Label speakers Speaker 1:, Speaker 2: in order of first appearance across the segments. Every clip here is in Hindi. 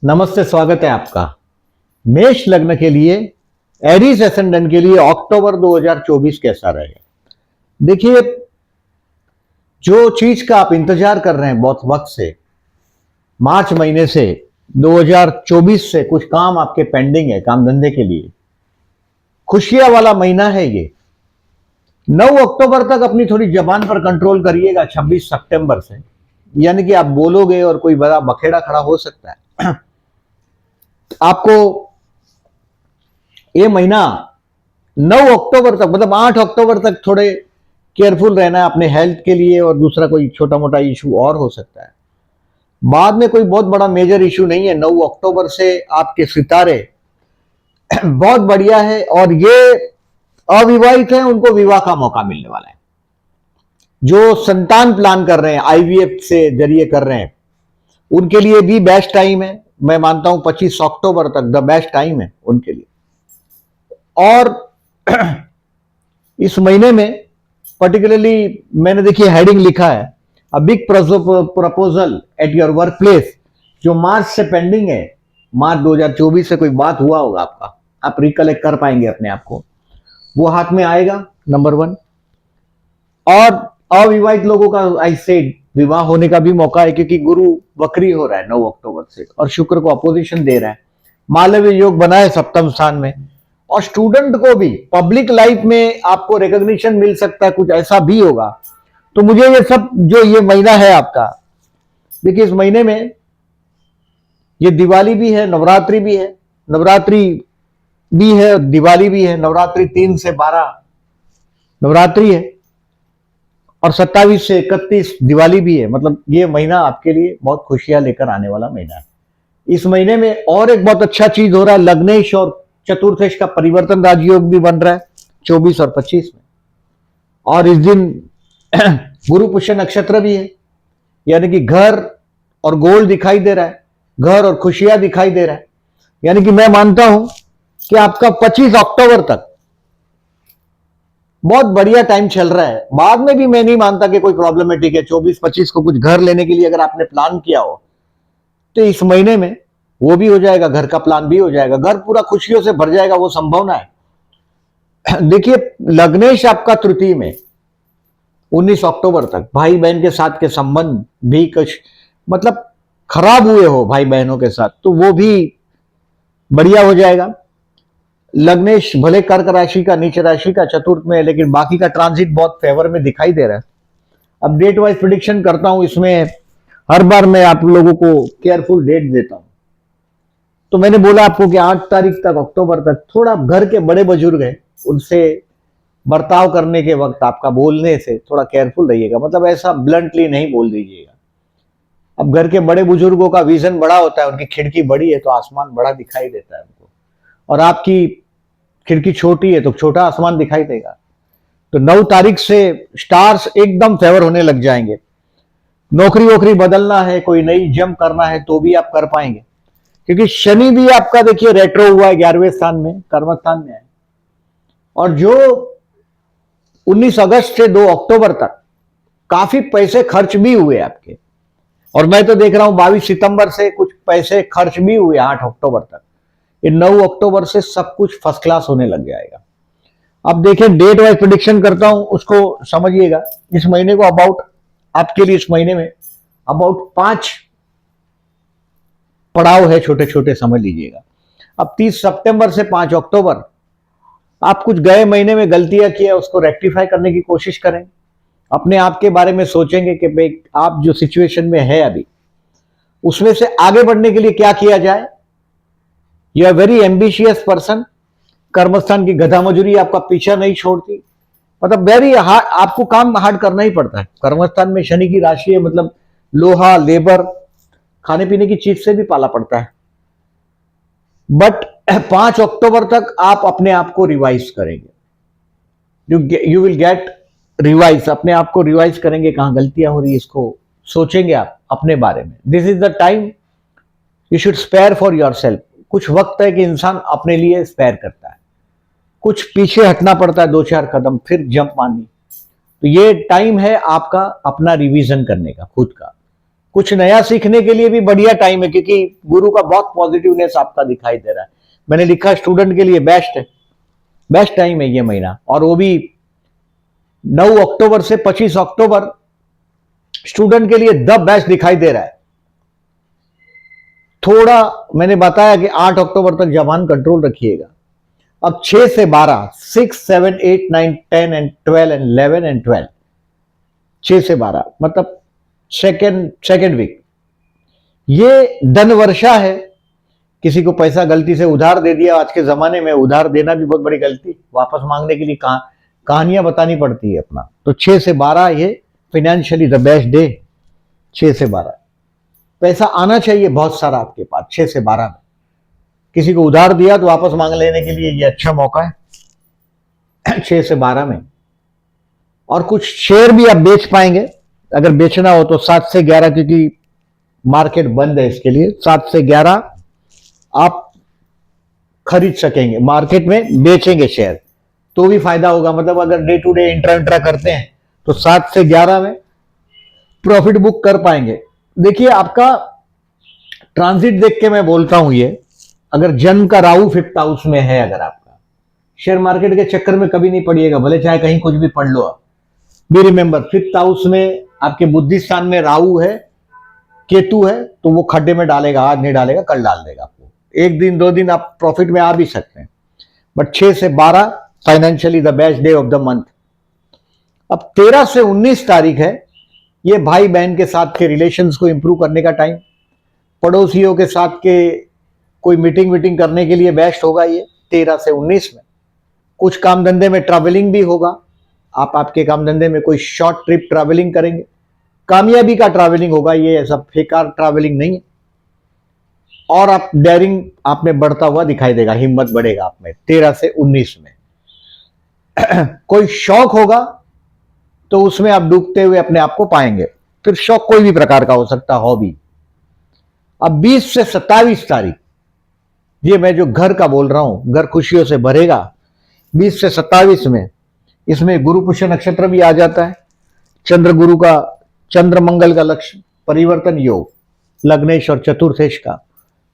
Speaker 1: नमस्ते, स्वागत है आपका। मेष लग्न के लिए, एरीज एसेंडेंट के लिए अक्टूबर 2024 कैसा रहेगा? देखिए, जो चीज का आप इंतजार कर रहे हैं बहुत वक्त से, मार्च महीने से 2024 से कुछ काम आपके पेंडिंग है, काम धंधे के लिए खुशियां वाला महीना है ये। 9 अक्टूबर तक अपनी थोड़ी जबान पर कंट्रोल करिएगा। 26 सितंबर से यानी कि आप बोलोगे और कोई बड़ा बखेड़ा खड़ा हो सकता है। आपको ये महीना 9 अक्टूबर तक, मतलब 8 अक्टूबर तक थोड़े केयरफुल रहना है अपने हेल्थ के लिए, और दूसरा कोई छोटा मोटा इशू और हो सकता है। बाद में कोई बहुत बड़ा मेजर इशू नहीं है। 9 अक्टूबर से आपके सितारे बहुत बढ़िया है, और ये अविवाहित हैं उनको विवाह का मौका मिलने वाला है। जो संतान प्लान कर रहे हैं, आईवीएफ से जरिए कर रहे हैं, उनके लिए भी बेस्ट टाइम है। मैं मानता हूं 25 अक्टूबर तक द बेस्ट टाइम है उनके लिए। और इस महीने में पर्टिकुलरली मैंने देखिए हेडिंग लिखा है, a big proposal at your work place, जो मार्च से पेंडिंग है। मार्च 2024 से कोई बात हुआ होगा आपका, आप रिकलेक्ट कर पाएंगे अपने आप को, वो हाथ में आएगा, नंबर 1। और अविवाहित लोगों का आई सेड विवाह होने का भी मौका है, क्योंकि गुरु वक्री हो रहा है 9 अक्टूबर से, और शुक्र को अपोजिशन दे रहा है, मालव्य योग बना है सप्तम स्थान में। और स्टूडेंट को भी पब्लिक लाइफ में आपको रिकॉग्निशन मिल सकता है, कुछ ऐसा भी होगा। तो मुझे ये सब जो ये महीना है आपका, देखिए इस महीने में ये दिवाली भी है, नवरात्रि भी है, नवरात्रि भी है, दिवाली भी है। नवरात्रि 3 से 12 नवरात्रि है, और 27 से 31 दिवाली भी है। मतलब ये महीना आपके लिए बहुत खुशियां लेकर आने वाला महीना है। इस महीने में और एक बहुत अच्छा चीज हो रहा है, लग्नेश और चतुर्थेश का परिवर्तन राजयोग भी बन रहा है 24 और 25 में। और इस दिन गुरु पुष्य नक्षत्र भी है, यानी कि घर और गोल्ड दिखाई दे रहा है, घर और खुशियां दिखाई दे रहा है। यानी कि मैं मानता हूं कि आपका 25 अक्टूबर तक बहुत बढ़िया टाइम चल रहा है। बाद में भी मैं नहीं मानता कि कोई प्रॉब्लमेटिक है। 24-25 को कुछ घर लेने के लिए अगर आपने प्लान किया हो, तो इस महीने में वो भी हो जाएगा, घर का प्लान भी हो जाएगा, घर पूरा खुशियों से भर जाएगा, वो संभावना है। देखिए, लग्नेश आपका तृतीय में 19 अक्टूबर तक, भाई बहन के साथ के संबंध भी कुछ मतलब खराब हुए हो भाई बहनों के साथ, तो वो भी बढ़िया हो जाएगा। लग्नेश भले कर्क राशि का, नीच राशि का चतुर्थ में है, लेकिन बाकी का ट्रांजिट बहुत फेवर में दिखाई दे रहा है। अब डेट वाइज प्रिडिक्शन करता हूं, इसमें हर बार मैं आप लोगों को केयरफुल डेट देता हूं। तो मैंने बोला आपको कि 8 तारीख तक, अक्टूबर तक, थोड़ा घर के बड़े बुजुर्ग हैं, उनसे बर्ताव करने के वक्त आपका बोलने से थोड़ा केयरफुल रहिएगा। मतलब ऐसा ब्लंटली नहीं बोल दीजिएगा। अब घर के बड़े बुजुर्गों का विजन बड़ा होता है, उनकी खिड़की बड़ी है तो आसमान बड़ा दिखाई देता है उनको, और आपकी खिड़की छोटी है तो छोटा आसमान दिखाई देगा। तो 9 तारीख से स्टार्स एकदम फेवर होने लग जाएंगे। नौकरी वोकरी बदलना है, कोई नई जंप करना है, तो भी आप कर पाएंगे, क्योंकि शनि भी आपका देखिए रेट्रो हुआ है 11वें स्थान में, कर्म स्थान में है। और जो 19 अगस्त से 2 अक्टूबर तक काफी पैसे खर्च भी हुए आपके, और मैं तो देख रहा हूं 22 सितंबर से कुछ पैसे खर्च भी हुए 8 अक्टूबर तक। ये 9 अक्टूबर से सब कुछ फर्स्ट क्लास होने लग जाएगा। अब देखें, डेट वाइज प्रिडिक्शन करता हूं, उसको समझिएगा। इस महीने को अबाउट, आपके लिए इस महीने में अबाउट 5 पड़ाव है, छोटे छोटे, समझ लीजिएगा। अब 30 सितंबर से 5 अक्टूबर आप कुछ गए महीने में गलतियां किया, उसको रेक्टिफाई करने की कोशिश करें। अपने आप के बारे में सोचेंगे कि भाई आप जो सिचुएशन में है अभी, उसमें से आगे बढ़ने के लिए क्या किया जाए। You are very ambitious person. कर्मस्थान की गधा मजूरी आपका पीछा नहीं छोड़ती। मतलब वेरी हार्ड, आपको काम हार्ड करना ही पड़ता है। कर्मस्थान में शनि की राशि है, मतलब लोहा, लेबर, खाने पीने की चीज से भी पाला पड़ता है। बट 5 अक्टूबर तक आप अपने आप को रिवाइज करेंगे। यू विल गेट रिवाइज, अपने आप को रिवाइज करेंगे, कहां गलतियां हो रही है, इसको सोचेंगे आप अपने बारे में। This is the time you should spare for your self. कुछ वक्त है कि इंसान अपने लिए स्पेयर करता है, कुछ पीछे हटना पड़ता है, 2-4 कदम, फिर जंप मारनी। तो ये टाइम है आपका अपना रिवीजन करने का, खुद का। कुछ नया सीखने के लिए भी बढ़िया टाइम है, क्योंकि गुरु का बहुत पॉजिटिवनेस आपका दिखाई दे रहा है। मैंने लिखा स्टूडेंट के लिए बेस्ट है, बेस्ट टाइम है ये महीना, और वो भी 9 अक्टूबर से 25 अक्टूबर स्टूडेंट के लिए द बेस्ट दिखाई दे रहा है। थोड़ा मैंने बताया कि 8 अक्टूबर तक जबान कंट्रोल रखिएगा। अब 6 से 12, 6, 7, 8, 9, 10 एंड 12 एंड 11 एंड 12, 6 से 12 मतलब सेकेंड वीक, ये धन वर्षा है। किसी को पैसा गलती से उधार दे दिया, आज के जमाने में उधार देना भी बहुत बड़ी गलती, वापस मांगने के लिए कहानियां बतानी पड़ती है अपना। तो 6 से 12 ये फाइनेंशियली द बेस्ट डे। 6 से 12 पैसा आना चाहिए बहुत सारा आपके पास 6 से 12 में। किसी को उधार दिया तो वापस मांग लेने के लिए ये अच्छा मौका है 6 से 12 में। और कुछ शेयर भी आप बेच पाएंगे, अगर बेचना हो तो 7 से 11, क्योंकि मार्केट बंद है इसके लिए। 7 से 11 आप खरीद सकेंगे, मार्केट में बेचेंगे शेयर तो भी फायदा होगा। मतलब अगर डे टू डे इंट्रा करते हैं तो 7 से 11 में प्रॉफिट बुक कर पाएंगे। देखिए आपका ट्रांजिट देख के मैं बोलता हूं, ये अगर जन्म का राहु 5th हाउस में है, अगर आपका शेयर मार्केट के चक्कर में कभी नहीं पड़िएगा, भले चाहे कहीं कुछ भी पढ़ लो आप। बी रिमेंबर 5th हाउस में आपके बुद्धि स्थान में राहु है, केतु है, तो वो खड्डे में डालेगा, आज नहीं डालेगा कल डाल देगा आपको। 1 दिन 2 दिन आप प्रॉफिट में आ भी सकते हैं, बट 6 से 12 financially the best day of the month. अब 13 से 19 तारीख है, ये भाई बहन के साथ के रिलेशंस को इंप्रूव करने का टाइम, पड़ोसियों के साथ के कोई मीटिंग करने के लिए बेस्ट होगा ये 13 से 19 में। कुछ काम धंधे में ट्रैवलिंग भी होगा, आप आपके काम धंधे में कोई शॉर्ट ट्रिप ट्रैवलिंग करेंगे, कामयाबी का ट्रैवलिंग होगा, ये ऐसा बेकार ट्रैवलिंग नहीं है। और आप डेयरिंग आप में बढ़ता हुआ दिखाई देगा, हिम्मत बढ़ेगा आप में 13 से 19 में। कोई शौक होगा तो उसमें आप डूबते हुए अपने आप को पाएंगे, फिर शौक कोई भी प्रकार का हो सकता है, हॉबी। अब 20 से 27 तारीख, ये मैं जो घर का बोल रहा हूं, घर खुशियों से भरेगा। 20 से 27 में इसमें गुरु पुष्य नक्षत्र भी आ जाता है, चंद्र मंगल का लक्ष्य परिवर्तन योग, लग्नेश और चतुर्थेश का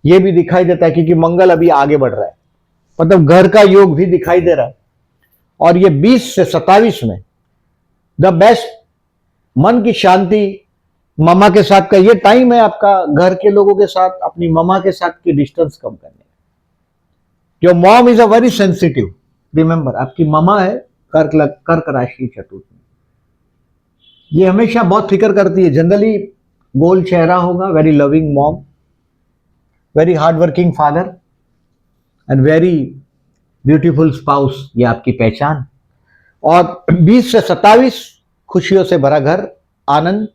Speaker 1: ये भी दिखाई देता है, क्योंकि मंगल अभी आगे बढ़ रहा है, मतलब घर का योग भी दिखाई दे रहा है। और ये 20 से 27 में द बेस्ट, मन की शांति, मम्मा के साथ का ये टाइम है आपका, घर के लोगों के साथ, अपनी मम्मा के साथ की डिस्टेंस कम करने। Your mom is a very sensitive, remember आपकी मम्मा है कर्क राशि चतुर्थ में, ये हमेशा बहुत फिक्र करती है। जनरली गोल चेहरा होगा, very loving mom, very hard working father and very beautiful spouse, ये आपकी पहचान। और 20 से 27 खुशियों से भरा घर, आनंद।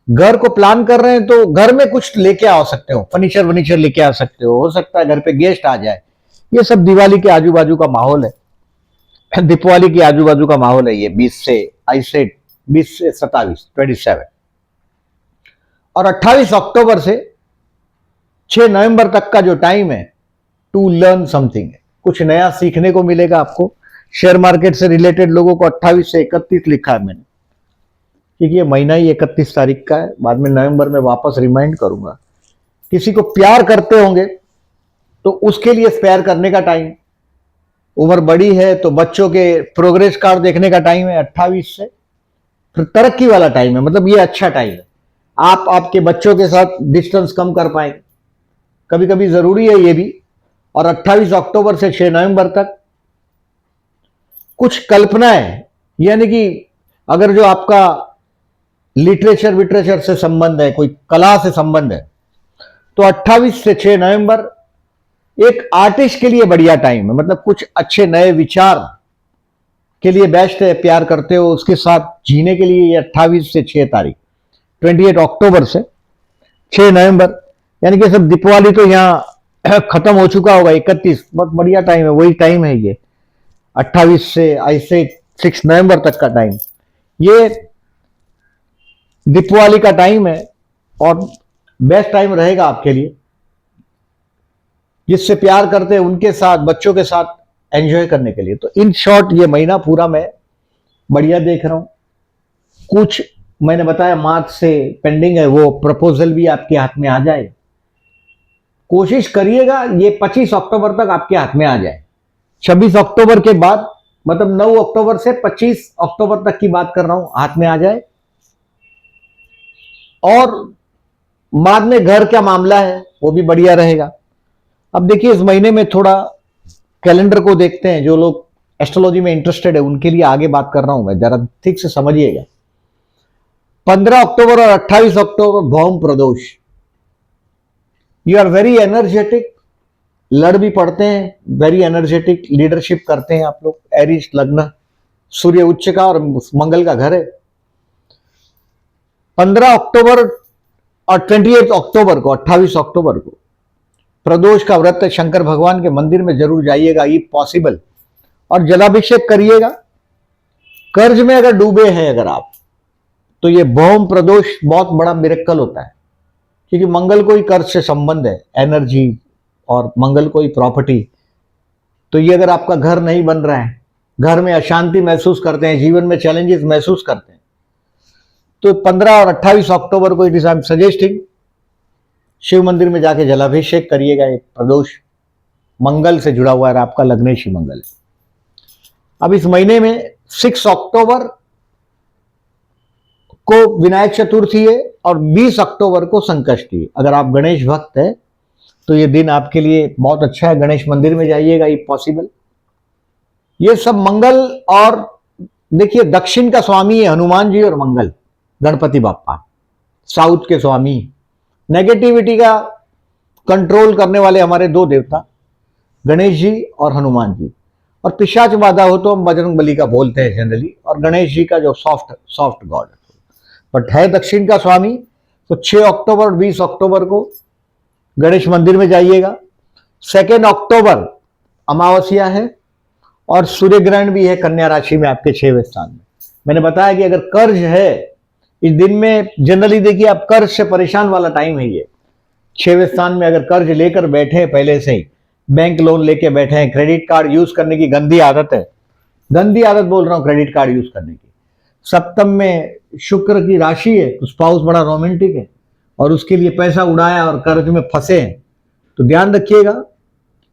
Speaker 1: घर को प्लान कर रहे हैं तो घर में कुछ लेके आ सकते हो, फर्नीचर लेके आ सकते हो सकता है घर पे गेस्ट आ जाए। ये सब दिवाली के आजू बाजू का माहौल है, दीपावली के आजू बाजू का माहौल है ये 20 से 27 27। और 28 अक्टूबर से 6 नवंबर तक का जो टाइम है टू लर्न समथिंग, कुछ नया सीखने को मिलेगा आपको। शेयर मार्केट से रिलेटेड लोगों को 28 से 31 लिखा है मैंने, क्योंकि ये महीना ही 31 तारीख का है, बाद में नवंबर में वापस रिमाइंड करूंगा। किसी को प्यार करते होंगे तो उसके लिए स्पेयर करने का टाइम, उम्र बड़ी है तो बच्चों के प्रोग्रेस कार्ड देखने का टाइम है 28 से, फिर तरक्की वाला टाइम है, मतलब ये अच्छा टाइम है। आप आपके बच्चों के साथ डिस्टेंस कम कर पाएंगे, कभी कभी जरूरी है ये भी। और 28 अक्टूबर से 6 नवंबर तक कुछ कल्पनाएं, यानी कि अगर जो आपका लिटरेचर से संबंध है, कोई कला से संबंध है, तो 28 से 6 नवंबर एक आर्टिस्ट के लिए बढ़िया टाइम है, मतलब कुछ अच्छे नए विचार के लिए बेस्ट है। प्यार करते हो उसके साथ जीने के लिए ये 28 से 6 तारीख, 28 अक्टूबर से 6 नवंबर, यानी कि सब दीपावली तो यहाँ खत्म हो चुका होगा। 31 बहुत बढ़िया टाइम है, वही टाइम है ये 28 से ऐसे 6 नवंबर तक का टाइम, ये दीपावली का टाइम है और बेस्ट टाइम रहेगा आपके लिए। जिससे प्यार करते हैं उनके साथ, बच्चों के साथ एंजॉय करने के लिए। तो इन शॉर्ट ये महीना पूरा मैं बढ़िया देख रहा हूं। कुछ मैंने बताया मार्च से पेंडिंग है, वो प्रपोजल भी आपके हाथ में आ जाए। कोशिश करिएगा ये 25 अक्टूबर तक आपके हाथ में आ जाए। 26 अक्टूबर के बाद, मतलब 9 अक्टूबर से 25 अक्टूबर तक की बात कर रहा हूं, हाथ में आ जाए। और बाद में घर का मामला है वो भी बढ़िया रहेगा। अब देखिए इस महीने में थोड़ा कैलेंडर को देखते हैं। जो लोग एस्ट्रोलॉजी में इंटरेस्टेड है उनके लिए आगे बात कर रहा हूं मैं, जरा ठीक से समझिएगा। 15 अक्टूबर और 28 अक्टूबर भौम प्रदोष। यू आर वेरी एनर्जेटिक, लड़ भी पड़ते हैं, वेरी एनर्जेटिक, लीडरशिप करते हैं आप लोग। एरीज लग्न, सूर्य उच्च का और मंगल का घर है। 15 अक्टूबर और 28 अक्टूबर को, 28 अक्टूबर को प्रदोष का व्रत शंकर भगवान के मंदिर में जरूर जाइएगा, ये पॉसिबल, और जलाभिषेक करिएगा। कर्ज में अगर डूबे हैं अगर आप, तो ये भौम प्रदोष बहुत बड़ा मिरेकल होता है, क्योंकि मंगल को ही कर्ज से संबंध है, एनर्जी, और मंगल को ही प्रॉपर्टी। तो ये अगर आपका घर नहीं बन रहा है, घर में अशांति महसूस करते हैं, जीवन में चैलेंजेस महसूस करते हैं, तो 15 और 28 अक्टूबर को it is I am suggesting Shiv मंदिर में जाके जलाभिषेक करिएगा। एक प्रदोष मंगल से जुड़ा हुआ है, आपका लग्नेशी मंगल है। अब इस महीने में 6 अक्टूबर को विनायक चतुर्थी है और 20 अक्टूबर को संकष्टी है। अगर आप गणेश भक्त है तो ये दिन आपके लिए बहुत अच्छा है, गणेश मंदिर में जाइएगा, ये पॉसिबल। ये सब मंगल, और देखिए दक्षिण का स्वामी है हनुमान जी और मंगल, गणपति बाप्पा साउथ के स्वामी। नेगेटिविटी का कंट्रोल करने वाले हमारे दो देवता, गणेश जी और हनुमान जी। और पिशाच बाधा हो तो हम बजरंग बली का बोलते हैं जनरली, और गणेश जी का जो सॉफ्ट गॉड है, बट है दक्षिण का स्वामी। तो 6 अक्टूबर और 20 अक्टूबर को गणेश मंदिर में जाइएगा। 2 अक्टूबर अमावस्या है और सूर्य ग्रहण भी है कन्या राशि में, आपके 6वें स्थान में। मैंने बताया कि अगर कर्ज है इस दिन में, जनरली देखिए आप कर्ज से परेशान वाला टाइम है ये। 6वें स्थान में अगर कर्ज लेकर बैठे हैं, पहले से ही बैंक लोन लेके बैठे हैं, क्रेडिट कार्ड यूज करने की गंदी आदत है, गंदी आदत बोल रहा हूं क्रेडिट कार्ड यूज करने की। सप्तम में शुक्र की राशि है, तो स्पाउस बड़ा रोमांटिक है और उसके लिए पैसा उड़ाया और कर्ज में फंसे हैं, तो ध्यान रखिएगा।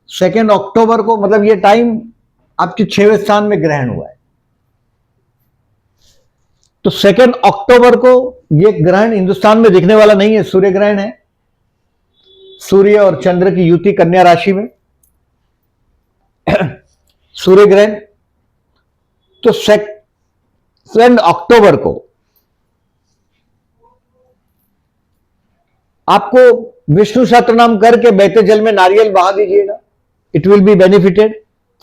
Speaker 1: 2 अक्टूबर को, मतलब ये टाइम आपके 6वें स्थान में ग्रहण हुआ है, तो 2 अक्टूबर को ये ग्रहण हिंदुस्तान में दिखने वाला नहीं है, सूर्य ग्रहण है, सूर्य और चंद्र की युति कन्या राशि में सूर्य ग्रहण। तो 2 अक्टूबर को आपको विष्णु सहस्त्रनाम करके बहते जल में नारियल बहा दीजिएगा, इट विल बी बेनिफिटेड,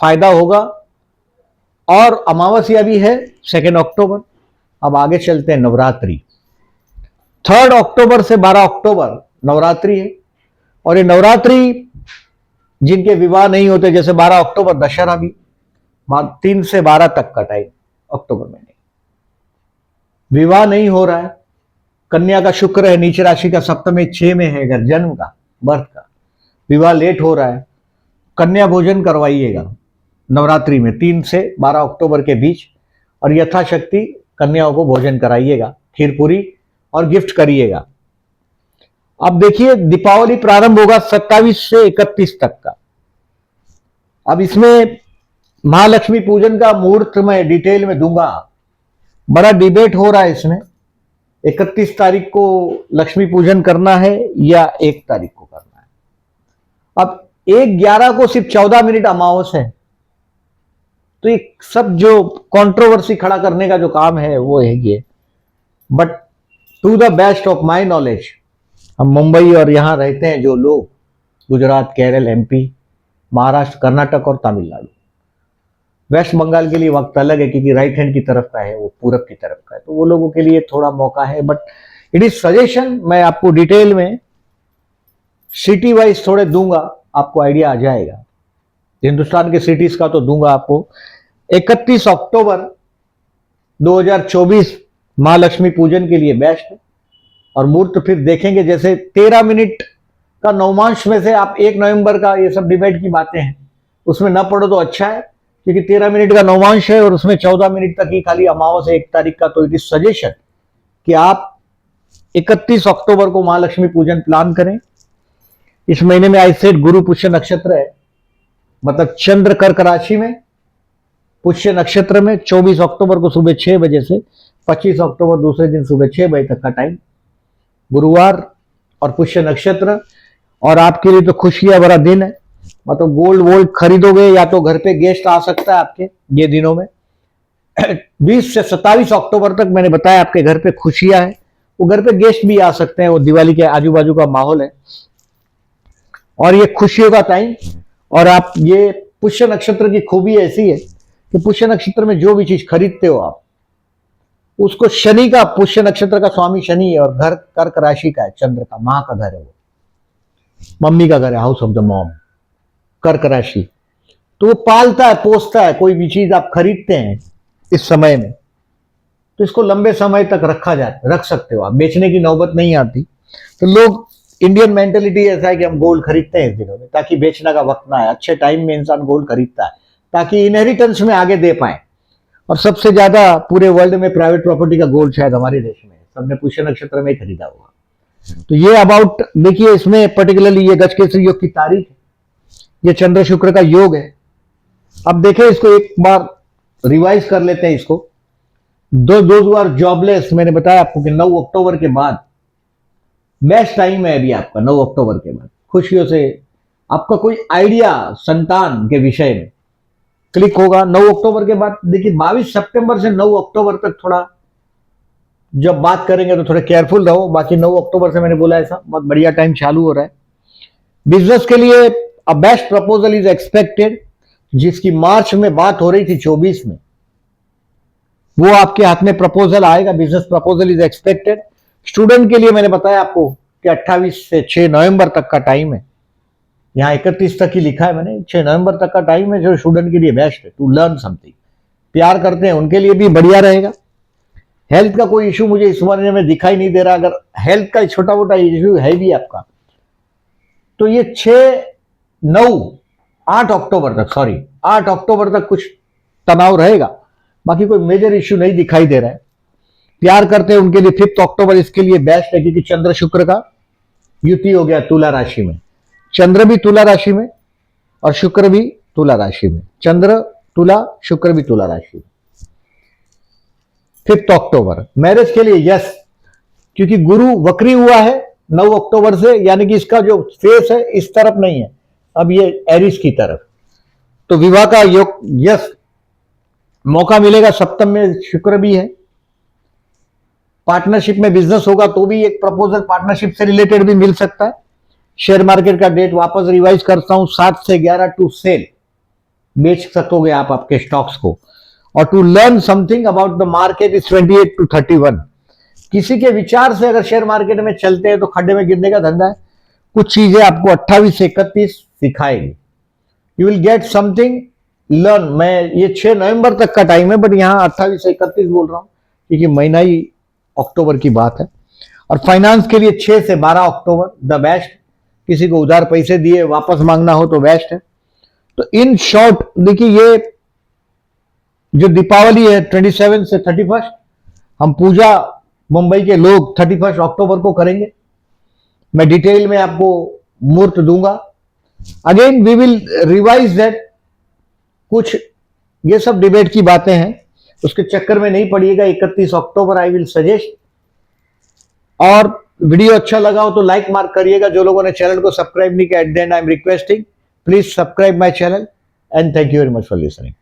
Speaker 1: फायदा होगा। और अमावस्या भी है 2 अक्टूबर। अब आगे चलते हैं, नवरात्रि। 3 अक्टूबर से 12 अक्टूबर नवरात्रि है, और ये नवरात्रि जिनके विवाह नहीं होते, जैसे 12 अक्टूबर दशहरा भी, 3 से 12 तक का टाइम अक्टूबर में नहीं, विवाह नहीं हो रहा है, कन्या का शुक्र है नीच राशि का, सप्तम 6 में है, अगर जन्म का, बर्थ का, विवाह लेट हो रहा है, कन्या भोजन करवाइएगा नवरात्रि में 3 से 12 अक्टूबर के बीच, और यथाशक्ति कन्याओं को भोजन कराइएगा, खीर पूरी, और गिफ्ट करिएगा। अब देखिए दीपावली प्रारंभ होगा 27 से 31 तक का। अब इसमें महालक्ष्मी पूजन का मुहूर्त मैं डिटेल में दूंगा, बड़ा डिबेट हो रहा है इसमें, 31 तारीख को लक्ष्मी पूजन करना है या 1 तारीख को करना है। अब 1/11 को सिर्फ 14 मिनट अमावस है, तो ये सब जो कंट्रोवर्सी खड़ा करने का जो काम है वो है ये। But to the best of my knowledge, हम मुंबई और यहां रहते हैं जो लोग, गुजरात, केरल, एमपी, महाराष्ट्र, कर्नाटक और तमिलनाडु, वेस्ट बंगाल के लिए वक्त अलग है क्योंकि राइट हैंड की तरफ का है, वो पूरब की तरफ का है, तो वो लोगों के लिए थोड़ा मौका है। बट इट इज सजेशन, मैं आपको डिटेल में सिटी वाइज थोड़े दूंगा, आपको आइडिया आ जाएगा। हिंदुस्तान के सिटीज का तो दूंगा आपको। 31 अक्टूबर 2024 महालक्ष्मी पूजन के लिए बेस्ट है, और मुहूर्त फिर देखेंगे, जैसे 13 मिनट का नवमांश में से आप 1 नवंबर का, ये सब डिबेट की बातें हैं, उसमें ना पढ़ो तो अच्छा है, क्योंकि 13 मिनट का नवमांश है और उसमें 14 मिनट तक ही खाली अमावस है 1 तारीख का, तो इट इज सजेशन कि आप 31 अक्टूबर को महालक्ष्मी पूजन प्लान करें। इस महीने में आई सेड गुरु पुष्य नक्षत्र है, मतलब चंद्र कर्क राशि में पुष्य नक्षत्र में 24 अक्टूबर को सुबह 6 बजे से 25 अक्टूबर दूसरे दिन सुबह 6 बजे तक का टाइम, गुरुवार और पुष्य नक्षत्र। और आपके लिए तो खुशियां भरा दिन है, मतलब गोल्ड वोल्ड खरीदोगे या तो घर पे गेस्ट आ सकता है आपके ये दिनों में। 20 से 27 अक्टूबर तक मैंने बताया आपके घर पे खुशियां है, वो घर पे गेस्ट भी आ सकते हैं, वो दिवाली के आजू बाजू का माहौल है और ये खुशियों का टाइम। और आप ये पुष्य नक्षत्र की खूबी ऐसी है कि पुष्य नक्षत्र में जो भी चीज खरीदते हो आप उसको शनि का, पुष्य नक्षत्र का स्वामी शनि है और घर कर्क राशि का है, चंद्र का, मां का घर है, वो मम्मी का घर है, हाउस ऑफ द मॉम, कर्क राशि। तो वो पालता है पोसता है, कोई भी चीज आप खरीदते हैं इस समय में तो इसको लंबे समय तक रख सकते हो आप, बेचने की नौबत नहीं आती। तो लोग, इंडियन मेंटेलिटी ऐसा है कि हम गोल्ड खरीदते हैं इस दिनों में ताकि बेचने का वक्त ना आए, अच्छे टाइम में इंसान गोल्ड खरीदता है ताकि इनहेरिटेंस में आगे दे पाए। और सबसे ज्यादा पूरे वर्ल्ड में प्राइवेट प्रॉपर्टी का गोल्ड शायद हमारे देश में है, सबने पुष्य नक्षत्र में ही खरीदा होगा। तो ये अबाउट देखिए, इसमें पर्टिकुलरली ये गजकेसरी योग की तारीख है, ये चंद्र शुक्र का योग है। अब देखें इसको एक बार रिवाइज कर लेते हैं इसको। दो आर जॉबलेस, मैंने बताया आपको कि 9 अक्टूबर के बाद बेस्ट टाइम है अभी आपका, 9 अक्टूबर के बाद खुशियों से आपका कोई आइडिया संतान के विषय में क्लिक होगा 9 अक्टूबर के बाद। देखिए 22 सितंबर से 9 अक्टूबर तक थोड़ा जब बात करेंगे तो थोड़ा केयरफुल रहो, बाकी 9 अक्टूबर से मैंने बोला ऐसा बहुत बढ़िया टाइम चालू हो रहा है बिजनेस के लिए। A best proposal is expected, जिसकी मार्च में बात हो रही थी 24 में, वो आपके हाथ में प्रपोजल आएगा, business proposal is expected. Student के लिए मैंने बताया आपको कि 28 से 6 नवंबर तक का टाइम है, यहाँ 31 तक ही लिखा है मैंने, 6 नवंबर तक का टाइम है जो स्टूडेंट के लिए बेस्ट है टू लर्न समथिंग। प्यार करते हैं उनके लिए भी बढ़िया रहेगा। हेल्थ का कोई इशू मुझे इस महीने में दिखाई नहीं दे रहा, अगर हेल्थ का छोटा मोटा इशू है भी आपका तो ये 8 अक्टूबर तक कुछ तनाव रहेगा, बाकी कोई मेजर इश्यू नहीं दिखाई दे रहा है। प्यार करते हैं उनके लिए 5 अक्टूबर इसके लिए बेस्ट है, क्योंकि चंद्र शुक्र का युति हो गया तुला राशि में, चंद्र भी तुला राशि में और शुक्र भी तुला राशि में, चंद्र तुला शुक्र भी तुला राशि में। 5 अक्टूबर मैरिज के लिए यस, क्योंकि गुरु वक्री हुआ है 9 अक्टूबर से, यानी कि इसका जो फेस है इस तरफ नहीं है, अब ये एरिस की तरफ, तो विवाह का योग यस, मौका मिलेगा। सप्तम में शुक्र भी है, पार्टनरशिप में बिजनेस होगा तो भी एक प्रपोजल पार्टनरशिप से रिलेटेड भी मिल सकता है। शेयर मार्केट का डेट वापस रिवाइज करता हूं, 7 से 11 टू सेल, बेच सकोगे आप आपके स्टॉक्स को। और to learn something about the market is 28 to 31। किसी के विचार से अगर शेयर मार्केट में चलते हैं तो खड्डे में गिरने का धंधा है, कुछ चीजें आपको 28 से 31 सिखाएगी, you will get something learn. मैं ये 6 नवंबर तक का टाइम है, बट यहां 28 से 31 बोल रहा हूं क्योंकि महीना ही अक्टूबर की बात है। और फाइनेंस के लिए 6 से 12 अक्टूबर द बेस्ट, किसी को उधार पैसे दिए वापस मांगना हो तो बेस्ट है। तो इन शॉर्ट देखिए, ये जो दीपावली है 27 से 31, हम पूजा मुंबई के लोग 31 अक्टूबर को करेंगे, मैं डिटेल में आपको मुहूर्त दूंगा। Again we will revise that, कुछ ये सब डिबेट की बातें हैं, उसके चक्कर में नहीं पड़िएगा। 31 अक्टूबर आई विल सजेस्ट। और वीडियो अच्छा लगा हो तो लाइक मार्क करिएगा। जो लोगों ने चैनल को सब्सक्राइब नहीं किया, at the and I am requesting please subscribe my channel and thank you very much for listening.